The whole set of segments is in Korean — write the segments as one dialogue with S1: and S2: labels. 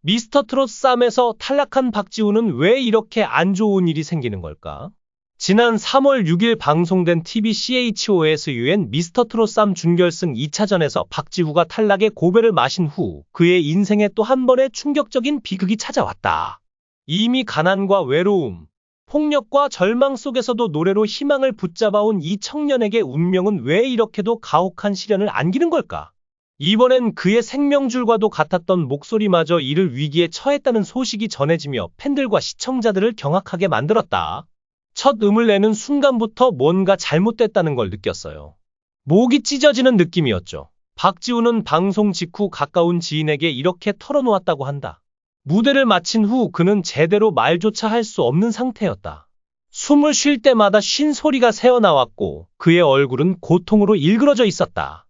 S1: 미스터트롯 쌈에서 탈락한 박지우는 왜 이렇게 안 좋은 일이 생기는 걸까? 지난 3월 6일 방송된 TV CHOSUN 미스터트롯 쌈 준결승 2차전에서 박지우가 탈락의 고배를 마신 후 그의 인생에 또 한 번의 충격적인 비극이 찾아왔다. 이미 가난과 외로움, 폭력과 절망 속에서도 노래로 희망을 붙잡아온 이 청년에게 운명은 왜 이렇게도 가혹한 시련을 안기는 걸까? 이번엔 그의 생명줄과도 같았던 목소리마저 이를 위기에 처했다는 소식이 전해지며 팬들과 시청자들을 경악하게 만들었다. 첫 음을 내는 순간부터 뭔가 잘못됐다는 걸 느꼈어요. 목이 찢어지는 느낌이었죠. 박지우는 방송 직후 가까운 지인에게 이렇게 털어놓았다고 한다. 무대를 마친 후 그는 제대로 말조차 할 수 없는 상태였다. 숨을 쉴 때마다 쉰 소리가 새어나왔고 그의 얼굴은 고통으로 일그러져 있었다.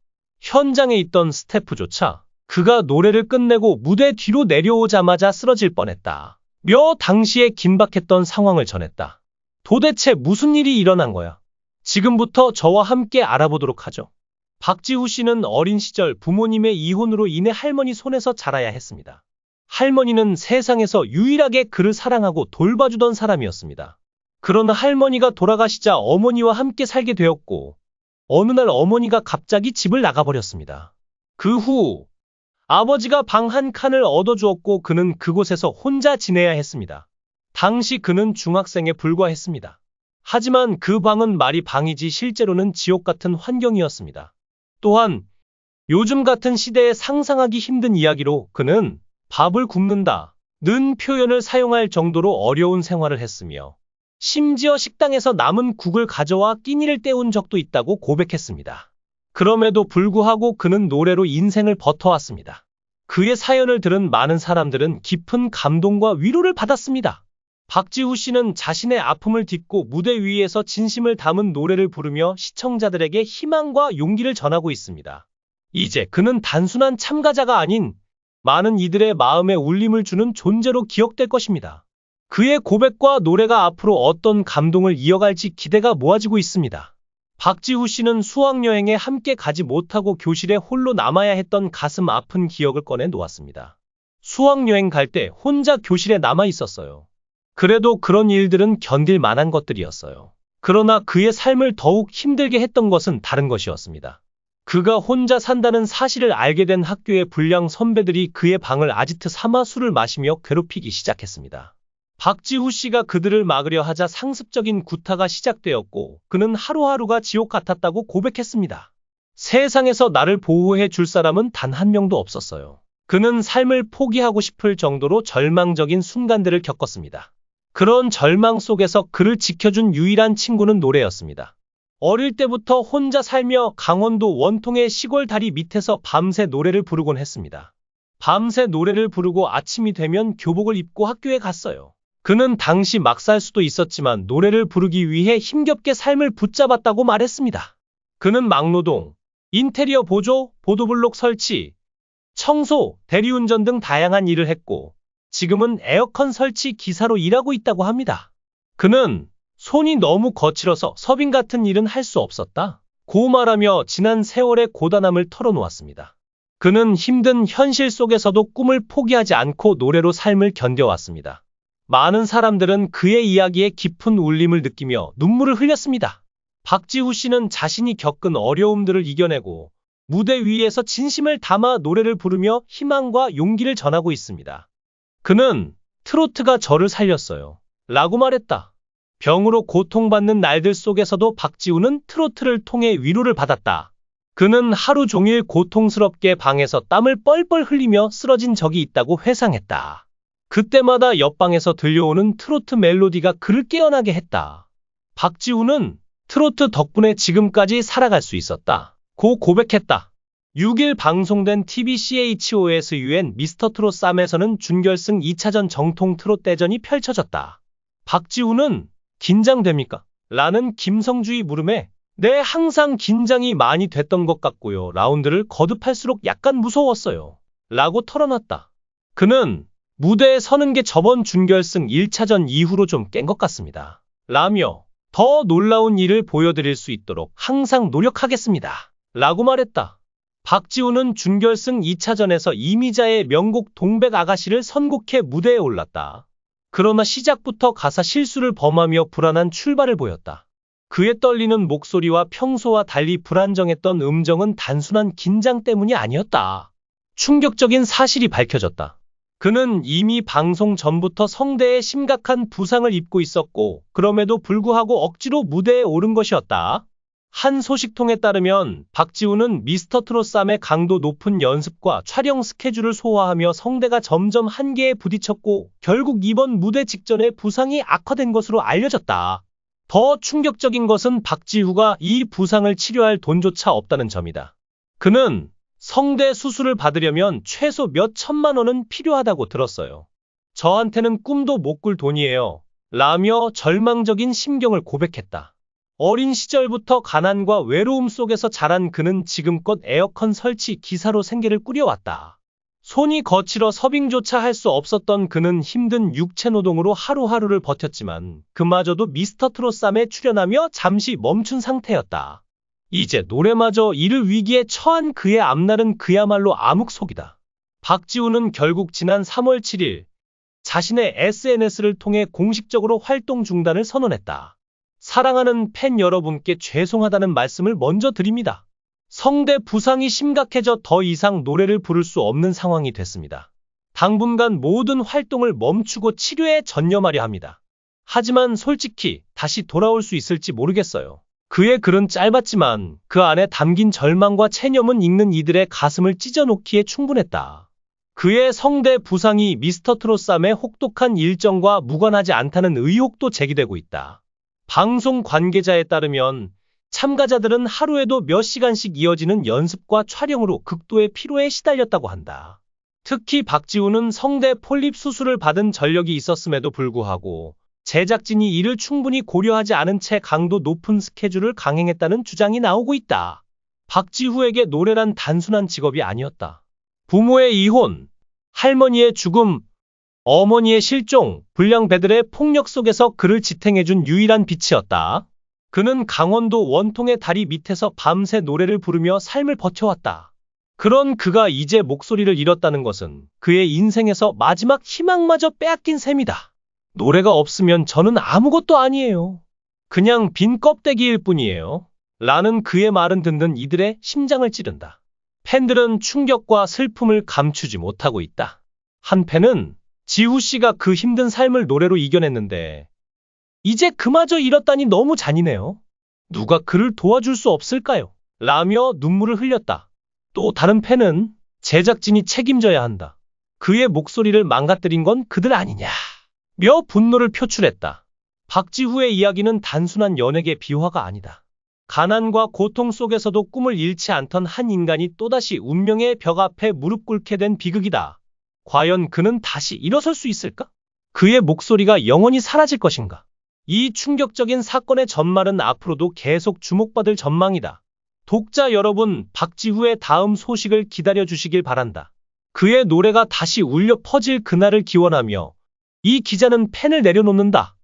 S1: 현장에 있던 스태프조차 그가 노래를 끝내고 무대 뒤로 내려오자마자 쓰러질 뻔했다. 당시에 긴박했던 상황을 전했다. 도대체 무슨 일이 일어난 거야? 지금부터 저와 함께 알아보도록 하죠. 박지우 씨는 어린 시절 부모님의 이혼으로 인해 할머니 손에서 자라야 했습니다. 할머니는 세상에서 유일하게 그를 사랑하고 돌봐주던 사람이었습니다. 그러나 할머니가 돌아가시자 어머니와 함께 살게 되었고 어느 날 어머니가 갑자기 집을 나가버렸습니다. 그 후 아버지가 방 한 칸을 얻어주었고 그는 그곳에서 혼자 지내야 했습니다. 당시 그는 중학생에 불과했습니다. 하지만 그 방은 말이 방이지 실제로는 지옥 같은 환경이었습니다. 또한 요즘 같은 시대에 상상하기 힘든 이야기로 그는 밥을 굽는다는 표현을 사용할 정도로 어려운 생활을 했으며 심지어 식당에서 남은 국을 가져와 끼니를 때운 적도 있다고 고백했습니다. 그럼에도 불구하고 그는 노래로 인생을 버텨왔습니다. 그의 사연을 들은 많은 사람들은 깊은 감동과 위로를 받았습니다. 박지우 씨는 자신의 아픔을 딛고 무대 위에서 진심을 담은 노래를 부르며 시청자들에게 희망과 용기를 전하고 있습니다. 이제 그는 단순한 참가자가 아닌 많은 이들의 마음에 울림을 주는 존재로 기억될 것입니다. 그의 고백과 노래가 앞으로 어떤 감동을 이어갈지 기대가 모아지고 있습니다. 박지우 씨는 수학여행에 함께 가지 못하고 교실에 홀로 남아야 했던 가슴 아픈 기억을 꺼내 놓았습니다. 수학여행 갈 때 혼자 교실에 남아 있었어요. 그래도 그런 일들은 견딜 만한 것들이었어요. 그러나 그의 삶을 더욱 힘들게 했던 것은 다른 것이었습니다. 그가 혼자 산다는 사실을 알게 된 학교의 불량 선배들이 그의 방을 아지트 삼아 술을 마시며 괴롭히기 시작했습니다. 박지우 씨가 그들을 막으려 하자 상습적인 구타가 시작되었고 그는 하루하루가 지옥 같았다고 고백했습니다. 세상에서 나를 보호해 줄 사람은 단 한 명도 없었어요. 그는 삶을 포기하고 싶을 정도로 절망적인 순간들을 겪었습니다. 그런 절망 속에서 그를 지켜준 유일한 친구는 노래였습니다. 어릴 때부터 혼자 살며 강원도 원통의 시골 다리 밑에서 밤새 노래를 부르곤 했습니다. 밤새 노래를 부르고 아침이 되면 교복을 입고 학교에 갔어요. 그는 당시 막 살 수도 있었지만 노래를 부르기 위해 힘겹게 삶을 붙잡았다고 말했습니다. 그는 막노동, 인테리어 보조, 보도블록 설치, 청소, 대리운전 등 다양한 일을 했고 지금은 에어컨 설치 기사로 일하고 있다고 합니다. 그는 손이 너무 거칠어서 서빙 같은 일은 할 수 없었다 고 말하며 지난 세월의 고단함을 털어놓았습니다. 그는 힘든 현실 속에서도 꿈을 포기하지 않고 노래로 삶을 견뎌왔습니다. 많은 사람들은 그의 이야기에 깊은 울림을 느끼며 눈물을 흘렸습니다. 박지우 씨는 자신이 겪은 어려움들을 이겨내고 무대 위에서 진심을 담아 노래를 부르며 희망과 용기를 전하고 있습니다. 그는 트로트가 저를 살렸어요. 라고 말했다. 병으로 고통받는 날들 속에서도 박지우는 트로트를 통해 위로를 받았다. 그는 하루 종일 고통스럽게 방에서 땀을 뻘뻘 흘리며 쓰러진 적이 있다고 회상했다. 그때마다 옆방에서 들려오는 트로트 멜로디가 그를 깨어나게 했다. 박지우는 트로트 덕분에 지금까지 살아갈 수 있었다 고 고백했다. 6일 방송된 TV CHOSUN 미스터트롯 쌈에서는 준결승 2차전 정통 트롯 대전이 펼쳐졌다. 박지우는 긴장됩니까? 라는 김성주의 물음에 네, 항상 긴장이 많이 됐던 것 같고요. 라운드를 거듭할수록 약간 무서웠어요. 라고 털어놨다. 그는 무대에 서는 게 저번 준결승 1차전 이후로 좀 깬 것 같습니다. 라며 더 놀라운 일을 보여드릴 수 있도록 항상 노력하겠습니다. 라고 말했다. 박지훈은 준결승 2차전에서 이미자의 명곡 동백 아가씨를 선곡해 무대에 올랐다. 그러나 시작부터 가사 실수를 범하며 불안한 출발을 보였다. 그의 떨리는 목소리와 평소와 달리 불안정했던 음정은 단순한 긴장 때문이 아니었다. 충격적인 사실이 밝혀졌다. 그는 이미 방송 전부터 성대에 심각한 부상을 입고 있었고, 그럼에도 불구하고 억지로 무대에 오른 것이었다. 한 소식통에 따르면 박지훈은 미스터트롯3의 강도 높은 연습과 촬영 스케줄을 소화하며 성대가 점점 한계에 부딪혔고, 결국 이번 무대 직전에 부상이 악화된 것으로 알려졌다. 더 충격적인 것은 박지훈가 이 부상을 치료할 돈조차 없다는 점이다. 그는 성대 수술을 받으려면 최소 몇 천만 원은 필요하다고 들었어요. 저한테는 꿈도 못 꿀 돈이에요. 라며 절망적인 심경을 고백했다. 어린 시절부터 가난과 외로움 속에서 자란 그는 지금껏 에어컨 설치 기사로 생계를 꾸려왔다. 손이 거칠어 서빙조차 할 수 없었던 그는 힘든 육체노동으로 하루하루를 버텼지만 그마저도 미스터트롯3에 출연하며 잠시 멈춘 상태였다. 이제 노래마저 잃을 위기에 처한 그의 앞날은 그야말로 암흑속이다. 박지훈은 결국 지난 3월 7일 자신의 SNS를 통해 공식적으로 활동 중단을 선언했다. 사랑하는 팬 여러분께 죄송하다는 말씀을 먼저 드립니다. 성대 부상이 심각해져 더 이상 노래를 부를 수 없는 상황이 됐습니다. 당분간 모든 활동을 멈추고 치료에 전념하려 합니다. 하지만 솔직히 다시 돌아올 수 있을지 모르겠어요. 그의 글은 짧았지만 그 안에 담긴 절망과 체념은 읽는 이들의 가슴을 찢어놓기에 충분했다. 그의 성대 부상이 미스터트롯3의 혹독한 일정과 무관하지 않다는 의혹도 제기되고 있다. 방송 관계자에 따르면 참가자들은 하루에도 몇 시간씩 이어지는 연습과 촬영으로 극도의 피로에 시달렸다고 한다. 특히 박지훈은 성대 폴립 수술을 받은 전력이 있었음에도 불구하고 제작진이 이를 충분히 고려하지 않은 채 강도 높은 스케줄을 강행했다는 주장이 나오고 있다. 박지훈에게 노래란 단순한 직업이 아니었다. 부모의 이혼, 할머니의 죽음, 어머니의 실종, 불량배들의 폭력 속에서 그를 지탱해준 유일한 빛이었다. 그는 강원도 원통의 다리 밑에서 밤새 노래를 부르며 삶을 버텨왔다. 그런 그가 이제 목소리를 잃었다는 것은 그의 인생에서 마지막 희망마저 빼앗긴 셈이다. 노래가 없으면 저는 아무것도 아니에요. 그냥 빈 껍데기일 뿐이에요. 라는 그의 말은 듣는 이들의 심장을 찌른다. 팬들은 충격과 슬픔을 감추지 못하고 있다. 한 팬은 지후 씨가 그 힘든 삶을 노래로 이겨냈는데 이제 그마저 잃었다니 너무 잔인해요. 누가 그를 도와줄 수 없을까요? 라며 눈물을 흘렸다. 또 다른 팬은 제작진이 책임져야 한다. 그의 목소리를 망가뜨린 건 그들 아니냐 며 분노를 표출했다. 박지훈의 이야기는 단순한 연예계 비화가 아니다. 가난과 고통 속에서도 꿈을 잃지 않던 한 인간이 또다시 운명의 벽 앞에 무릎 꿇게 된 비극이다. 과연 그는 다시 일어설 수 있을까? 그의 목소리가 영원히 사라질 것인가? 이 충격적인 사건의 전말은 앞으로도 계속 주목받을 전망이다. 독자 여러분, 박지훈의 다음 소식을 기다려주시길 바란다. 그의 노래가 다시 울려 퍼질 그날을 기원하며 이 기자는 펜을 내려놓는다.